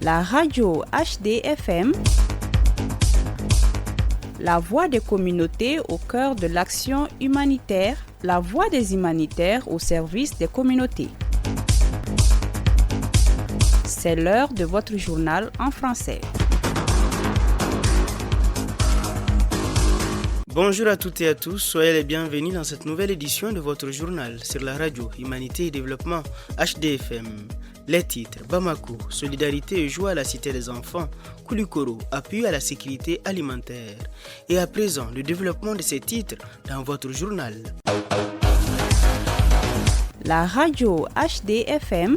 La radio HDFM, la voix des communautés au cœur de l'action humanitaire, la voix des humanitaires au service des communautés. C'est l'heure de votre journal en français. Bonjour à toutes et à tous, soyez les bienvenus dans cette nouvelle édition de votre journal sur la radio Humanité et Développement HDFM. Les titres: Bamako, solidarité et joie à la cité des enfants, Koulikoro, appui à la sécurité alimentaire. Et à présent, le développement de ces titres dans votre journal. La radio HDFM.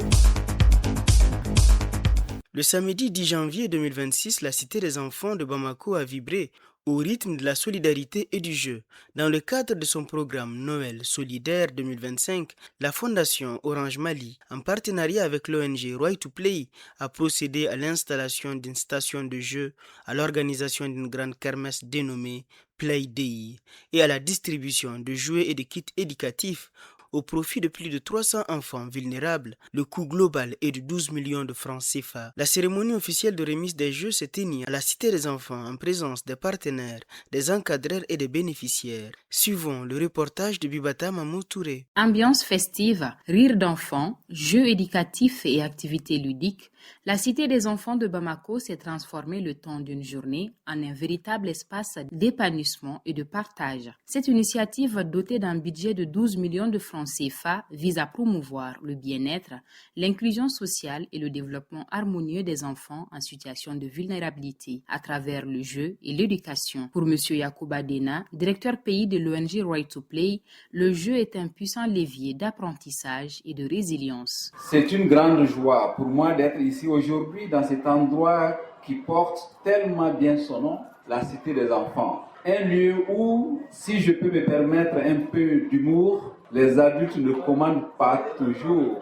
Le samedi 10 janvier 2026, la cité des enfants de Bamako a vibré au rythme de la solidarité et du jeu. Dans le cadre de son programme Noël solidaire 2025, la Fondation Orange Mali, en partenariat avec l'ONG Right to Play, a procédé à l'installation d'une station de jeu, à l'organisation d'une grande kermesse dénommée Play Day et à la distribution de jouets et de kits éducatifs au profit de plus de 300 enfants vulnérables. Le coût global est de 12 millions de francs CFA. La cérémonie officielle de remise des jeux s'est tenue à la Cité des enfants en présence des partenaires, des encadreurs et des bénéficiaires. Suivons le reportage de Bibata Mamou Touré. Ambiance festive, rire d'enfants, jeux éducatifs et activités ludiques, la Cité des enfants de Bamako s'est transformée le temps d'une journée en un véritable espace d'épanouissement et de partage. Cette initiative, dotée d'un budget de 12 millions de francs CFA, vise à promouvoir le bien-être, l'inclusion sociale et le développement harmonieux des enfants en situation de vulnérabilité à travers le jeu et l'éducation. Pour M. Yacouba Dena, directeur pays de l'ONG Right to Play, le jeu est un puissant levier d'apprentissage et de résilience. C'est une grande joie pour moi d'être ici aujourd'hui dans cet endroit qui porte tellement bien son nom, la Cité des enfants. Un lieu où, si je peux me permettre un peu d'humour, les adultes ne commandent pas toujours,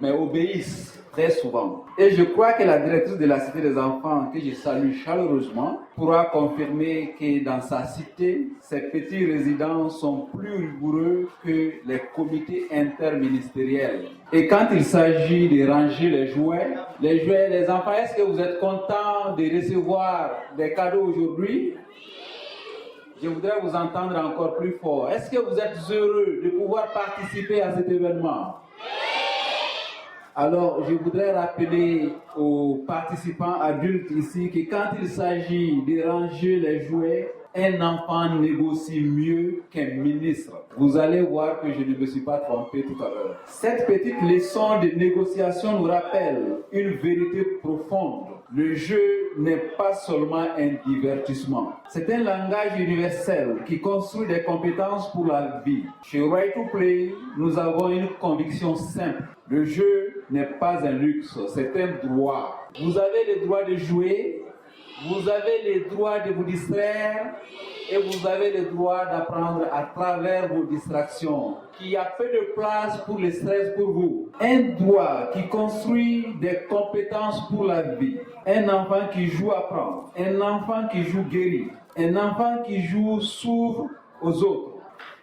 mais obéissent très souvent. Et je crois que la directrice de la Cité des enfants, que je salue chaleureusement, pourra confirmer que dans sa cité, ces petits résidents sont plus rigoureux que les comités interministériels. Et quand il s'agit de ranger les jouets, les enfants, est-ce que vous êtes contents de recevoir des cadeaux aujourd'hui? Je voudrais vous entendre encore plus fort. Est-ce que vous êtes heureux de pouvoir participer à cet événement? Alors, je voudrais rappeler aux participants adultes ici que quand il s'agit de ranger les jouets, un enfant négocie mieux qu'un ministre. Vous allez voir que je ne me suis pas trompé tout à l'heure. Cette petite leçon de négociation nous rappelle une vérité profonde. Le jeu n'est pas seulement un divertissement. C'est un langage universel qui construit des compétences pour la vie. Chez Right to Play, nous avons une conviction simple. Le jeu n'est pas un luxe, c'est un droit. Vous avez le droit de jouer, vous avez le droit de vous distraire et vous avez le droit d'apprendre à travers vos distractions. Il y a peu de place pour le stress pour vous. Un droit qui construit des compétences pour la vie. Un enfant qui joue apprend. Un enfant qui joue guérit. Un enfant qui joue s'ouvre aux autres.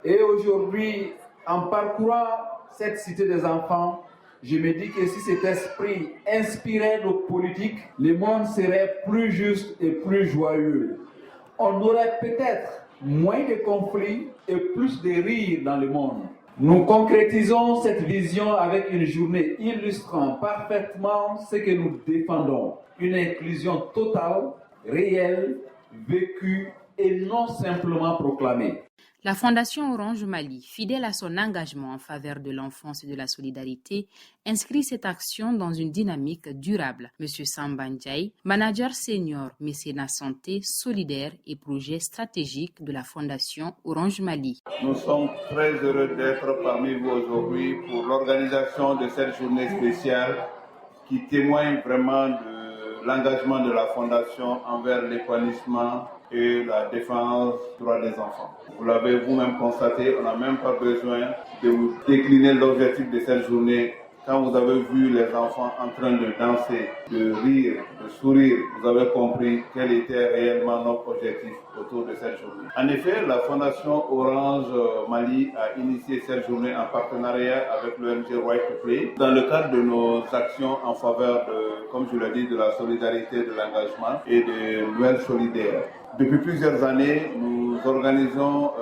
Et aujourd'hui, en parcourant cette cité des enfants, je me dis que si cet esprit inspirait nos politiques, le monde serait plus juste et plus joyeux. On aurait peut-être moins de conflits et plus de rires dans le monde. Nous concrétisons cette vision avec une journée illustrant parfaitement ce que nous défendons. Une inclusion totale, réelle, vécue et non simplement proclamée. La Fondation Orange Mali, fidèle à son engagement en faveur de l'enfance et de la solidarité, inscrit cette action dans une dynamique durable. M. Samba Ndiaye, manager senior mécénat santé, solidaire et projet stratégique de la Fondation Orange Mali. Nous sommes très heureux d'être parmi vous aujourd'hui pour l'organisation de cette journée spéciale qui témoigne vraiment de l'engagement de la Fondation envers l'épanouissement et la défense des droits des enfants. Vous l'avez vous-même constaté, on n'a même pas besoin de vous décliner l'objectif de cette journée Quand vous avez vu les enfants en train de danser, de rire, de sourire, vous avez compris quel était réellement notre objectif autour de cette journée. En effet, la Fondation Orange Mali a initié cette journée en partenariat avec l'ONG Right to Play dans le cadre de nos actions en faveur de, comme je l'ai dit, de la solidarité, de l'engagement et de Noël solidaire. Depuis plusieurs années, nous organisons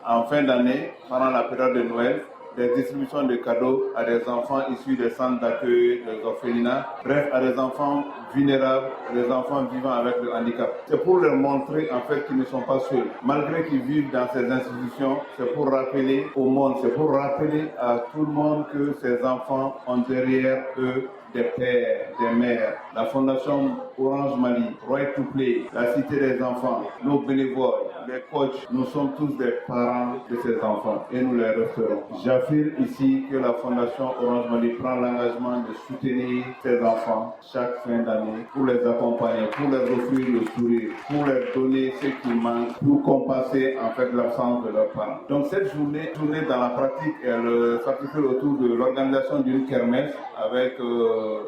en fin d'année, pendant la période de Noël, des distributions de cadeaux à des enfants issus des centres d'accueil, des orphelinats, bref, à des enfants vulnérables, des enfants vivant avec le handicap. C'est pour leur montrer en fait qu'ils ne sont pas seuls. Malgré qu'ils vivent dans ces institutions, c'est pour rappeler au monde, c'est pour rappeler à tout le monde que ces enfants ont derrière eux des pères, des mères, la Fondation Orange Mali, Right to Play, la Cité des enfants, nos bénévoles, les coachs, nous sommes tous des parents de ces enfants et nous les resterons. J'affirme ici que la Fondation Orange Mali prend l'engagement de soutenir ces enfants chaque fin d'année pour les accompagner, pour leur offrir le sourire, pour leur donner ce qui manque, pour compenser en fait l'absence de leurs parents. Donc cette journée dans la pratique, elle s'articule autour de l'organisation d'une kermesse avec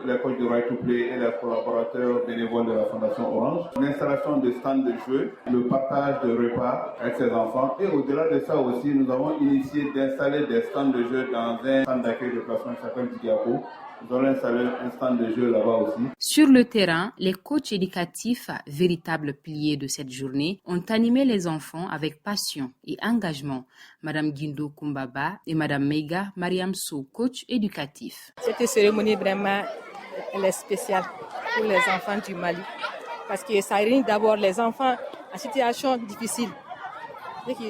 les coachs de Right to Play et les collaborateurs bénévoles de la Fondation Orange, l'installation de stands de jeux, le partage de repas avec ses enfants et au-delà de ça aussi, nous avons initié d'installer des stands de jeux dans un centre d'accueil de placement qui s'appelle Diabo. Nous allons installer un stand de jeu là-bas aussi. Sur le terrain, les coachs éducatifs, véritables piliers de cette journée, ont animé les enfants avec passion et engagement. Madame Guindo Kumbaba et Madame Meiga Mariamsou, coach éducatif. Cette cérémonie vraiment, elle est spéciale pour les enfants du Mali parce que ça réunit d'abord les enfants en situation difficile,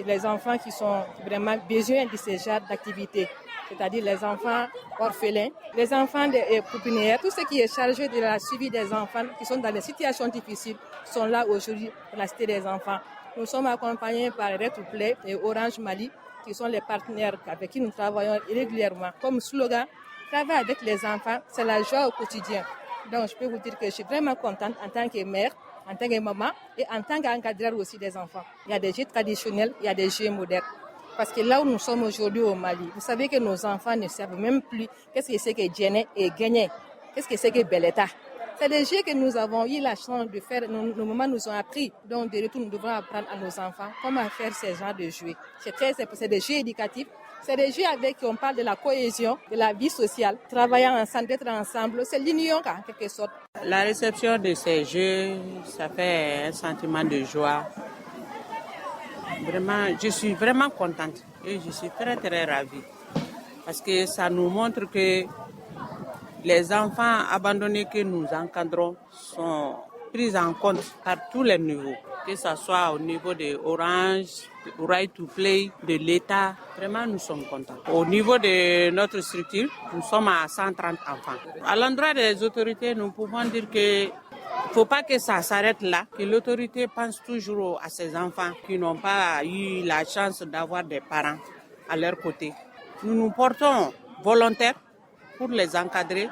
les enfants qui sont vraiment besoin de ce genre d'activité. C'est-à-dire les enfants orphelins, les enfants des pouponnières, tout ce qui est chargé de la suivi des enfants qui sont dans des situations difficiles sont là aujourd'hui pour la Cité des enfants. Nous sommes accompagnés par Right to Play et Orange Mali qui sont les partenaires avec qui nous travaillons régulièrement. Comme slogan, travailler avec les enfants, c'est la joie au quotidien. Donc je peux vous dire que je suis vraiment contente en tant que mère, en tant que maman et en tant qu'encadreur aussi des enfants. Il y a des jeux traditionnels, il y a des jeux modernes. Parce que là où nous sommes aujourd'hui au Mali, vous savez que nos enfants ne savent même plus qu'est-ce que c'est que Djenne et Gagné, qu'est-ce que c'est que Beleta. C'est des jeux que nous avons eu la chance de faire, nos mamans nous ont appris. Donc de retour, nous devons apprendre à nos enfants comment faire ces genres de jeux. C'est des jeux éducatifs, c'est des jeux avec qui on parle de la cohésion, de la vie sociale, travaillant ensemble, d'être ensemble, c'est l'union en quelque sorte. La réception de ces jeux, ça fait un sentiment de joie. Vraiment, je suis vraiment contente et je suis très très ravie parce que ça nous montre que les enfants abandonnés que nous encadrons sont pris en compte par tous les niveaux, que ce soit au niveau de Orange, Right to Play, de l'État. Vraiment, nous sommes contents. Au niveau de notre structure, nous sommes à 130 enfants. À l'endroit des autorités, nous pouvons dire que il ne faut pas que ça s'arrête là, que l'autorité pense toujours à ces enfants qui n'ont pas eu la chance d'avoir des parents à leur côté. Nous nous portons volontaires pour les encadrer,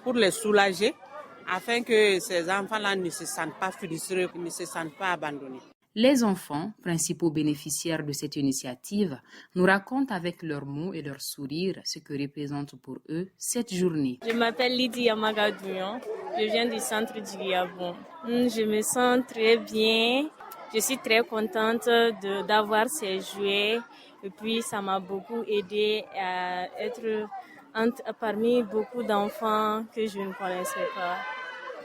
pour les soulager, afin que ces enfants-là ne se sentent pas frustrés, ne se sentent pas abandonnés. Les enfants, principaux bénéficiaires de cette initiative, nous racontent avec leurs mots et leurs sourires ce que représente pour eux cette journée. Je m'appelle Lydie Amagadouyon, je viens du centre du Gabon. Je me sens très bien, je suis très contente d'avoir ces jouets et puis ça m'a beaucoup aidé à être parmi beaucoup d'enfants que je ne connaissais pas.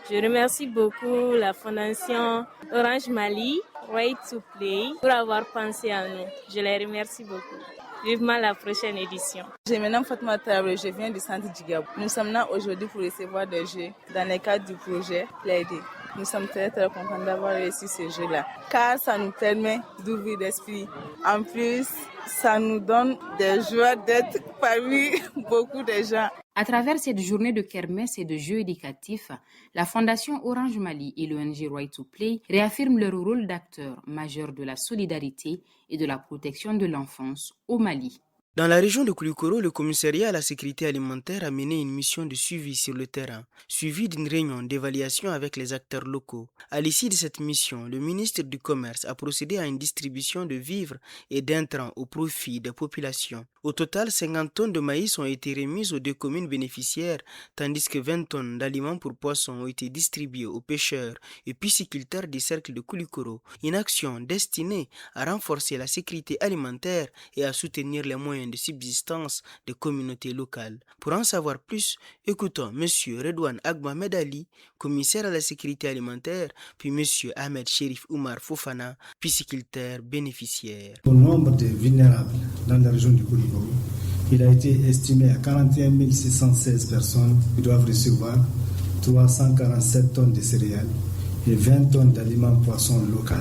Je remercie beaucoup la Fondation Orange Mali, Right to Play, pour avoir pensé à nous. Je les remercie beaucoup. Vivement la prochaine édition. Je me nomme Fatma Traoré, je viens du centre du Gabon. Nous sommes là aujourd'hui pour recevoir des jeux dans le cadre du projet Plaider. Nous sommes très très contents d'avoir réussi ces jeux-là, car ça nous permet d'ouvrir l'esprit. En plus, ça nous donne des joies d'être parmi beaucoup de gens. À travers cette journée de kermesse et de jeux éducatifs, la Fondation Orange Mali et l'ONG Right to Play réaffirment leur rôle d'acteurs majeurs de la solidarité et de la protection de l'enfance au Mali. Dans la région de Koulikoro, le commissariat à la sécurité alimentaire a mené une mission de suivi sur le terrain, suivie d'une réunion d'évaluation avec les acteurs locaux. À l'issue de cette mission, le ministre du Commerce a procédé à une distribution de vivres et d'intrants au profit des populations. Au total, 50 tonnes de maïs ont été remises aux 2 communes bénéficiaires, tandis que 20 tonnes d'aliments pour poissons ont été distribuées aux pêcheurs et pisciculteurs du cercle de Koulikoro. Une action destinée à renforcer la sécurité alimentaire et à soutenir les moyens de subsistance des communautés locales. Pour en savoir plus, écoutons M. Redouane Agba Medali, commissaire à la sécurité alimentaire, puis M. Ahmed Sherif Oumar Fofana, pisciculteur bénéficiaire. Au nombre de vulnérables dans la région du Koulikoro, il a été estimé à 41 616 personnes qui doivent recevoir 347 tonnes de céréales et 20 tonnes d'aliments poissons locaux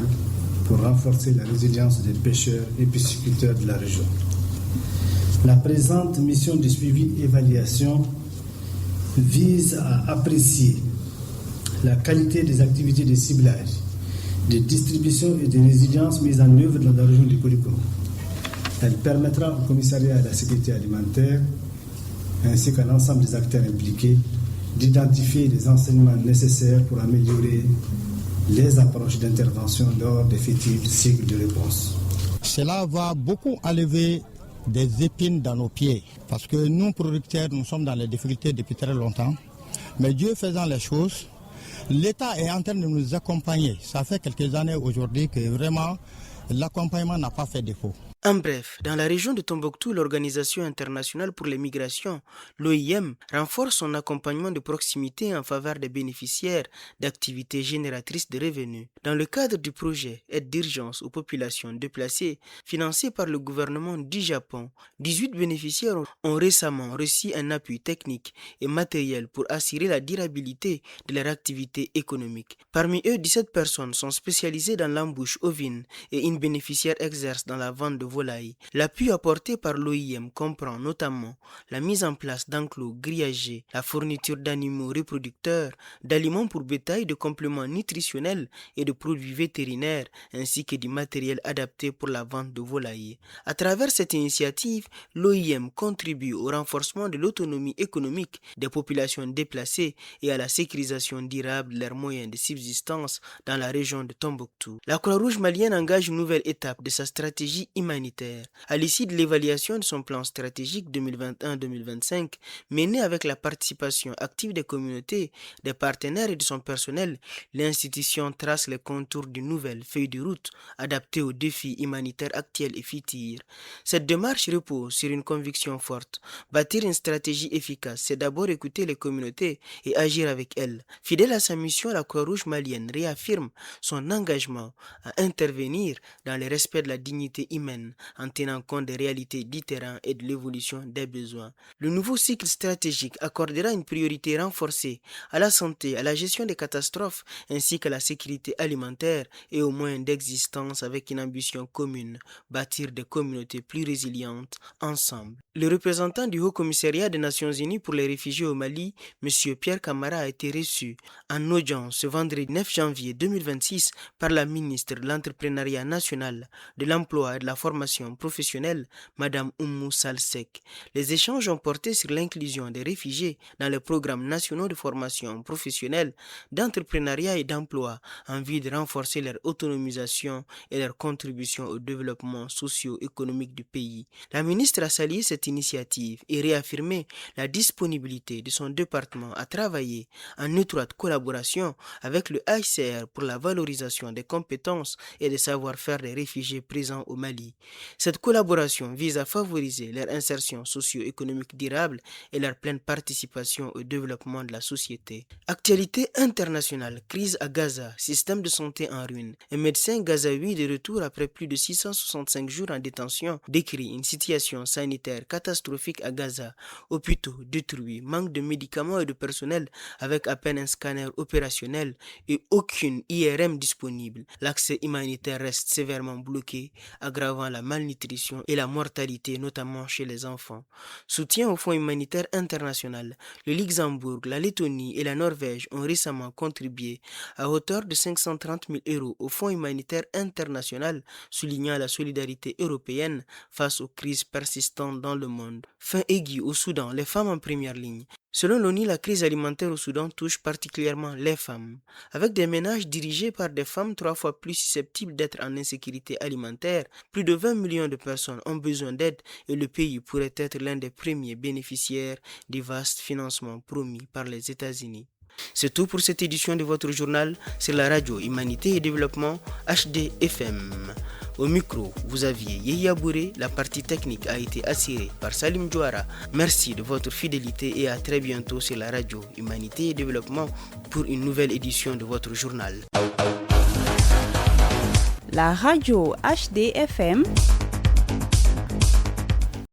pour renforcer la résilience des pêcheurs et pisciculteurs de la région. La présente mission de suivi et évaluation vise à apprécier la qualité des activités de ciblage, de distribution et de résilience mises en œuvre dans la région du Koulikoro. Elle permettra au commissariat à la sécurité alimentaire ainsi qu'à l'ensemble des acteurs impliqués d'identifier les enseignements nécessaires pour améliorer les approches d'intervention lors des futurs cycles de réponse. Cela va beaucoup enlever des épines dans nos pieds, parce que nous, producteurs, nous sommes dans les difficultés depuis très longtemps. Mais Dieu faisant les choses, l'État est en train de nous accompagner. Ça fait quelques années aujourd'hui que vraiment l'accompagnement n'a pas fait défaut. En bref, dans la région de Tombouctou, l'Organisation internationale pour les migrations, l'OIM, renforce son accompagnement de proximité en faveur des bénéficiaires d'activités génératrices de revenus. Dans le cadre du projet Aide d'urgence aux populations déplacées, financé par le gouvernement du Japon, 18 bénéficiaires ont récemment reçu un appui technique et matériel pour assurer la durabilité de leur activité économique. Parmi eux, 17 personnes sont spécialisées dans l'embouche ovine et une bénéficiaire exerce dans la vente de volailles. L'appui apporté par l'OIM comprend notamment la mise en place d'enclos grillagés, la fourniture d'animaux reproducteurs, d'aliments pour bétail, de compléments nutritionnels et de produits vétérinaires, ainsi que du matériel adapté pour la vente de volailles. À travers cette initiative, l'OIM contribue au renforcement de l'autonomie économique des populations déplacées et à la sécurisation durable de leurs moyens de subsistance dans la région de Tombouctou. La Croix-Rouge malienne engage une nouvelle étape de sa stratégie humanitaire. À l'issue de l'évaluation de son plan stratégique 2021-2025, mené avec la participation active des communautés, des partenaires et de son personnel, l'institution trace les contours d'une nouvelle feuille de route adaptée aux défis humanitaires actuels et futurs. Cette démarche repose sur une conviction forte. Bâtir une stratégie efficace, c'est d'abord écouter les communautés et agir avec elles. Fidèle à sa mission, la Croix-Rouge malienne réaffirme son engagement à intervenir dans le respect de la dignité humaine en tenant compte des réalités du terrain et de l'évolution des besoins. Le nouveau cycle stratégique accordera une priorité renforcée à la santé, à la gestion des catastrophes ainsi qu'à la sécurité alimentaire et aux moyens d'existence avec une ambition commune, bâtir des communautés plus résilientes ensemble. Le représentant du Haut Commissariat des Nations Unies pour les réfugiés au Mali, M. Pierre Camara, a été reçu en audience ce vendredi 9 janvier 2026 par la ministre de l'Entrepreneuriat national, de l'Emploi et de la formation professionnelle, Mme Oumou Salsek. Les échanges ont porté sur l'inclusion des réfugiés dans les programmes nationaux de formation professionnelle, d'entrepreneuriat et d'emploi en vue de renforcer leur autonomisation et leur contribution au développement socio-économique du pays. La ministre a salué cette initiative et réaffirmé la disponibilité de son département à travailler en étroite collaboration avec le HCR pour la valorisation des compétences et des savoir-faire des réfugiés présents au Mali. Cette collaboration vise à favoriser leur insertion socio-économique durable et leur pleine participation au développement de la société. Actualité internationale, crise à Gaza, système de santé en ruine. Un médecin gazaoui de retour après plus de 665 jours en détention décrit une situation sanitaire catastrophique à Gaza. Hôpitaux détruits, manque de médicaments et de personnel avec à peine un scanner opérationnel et aucune IRM disponible. L'accès humanitaire reste sévèrement bloqué, aggravant la la malnutrition et la mortalité, notamment chez les enfants. Soutien au Fonds humanitaire international. Le Luxembourg, la Lettonie et la Norvège ont récemment contribué à hauteur de 530 000 € au Fonds humanitaire international, soulignant la solidarité européenne face aux crises persistantes dans le monde. Fin aiguë au Soudan, les femmes en première ligne. Selon l'ONU, la crise alimentaire au Soudan touche particulièrement les femmes. Avec des ménages dirigés par des femmes 3 fois plus susceptibles d'être en insécurité alimentaire, plus de 20 millions de personnes ont besoin d'aide et le pays pourrait être l'un des premiers bénéficiaires des vastes financements promis par les États-Unis. C'est tout pour cette édition de votre journal sur la radio Humanité et Développement HD-FM. Au micro, vous aviez Yehia Bouré, la partie technique a été assurée par Salim Djouara. Merci de votre fidélité et à très bientôt sur la radio Humanité et Développement pour une nouvelle édition de votre journal. La radio HD-FM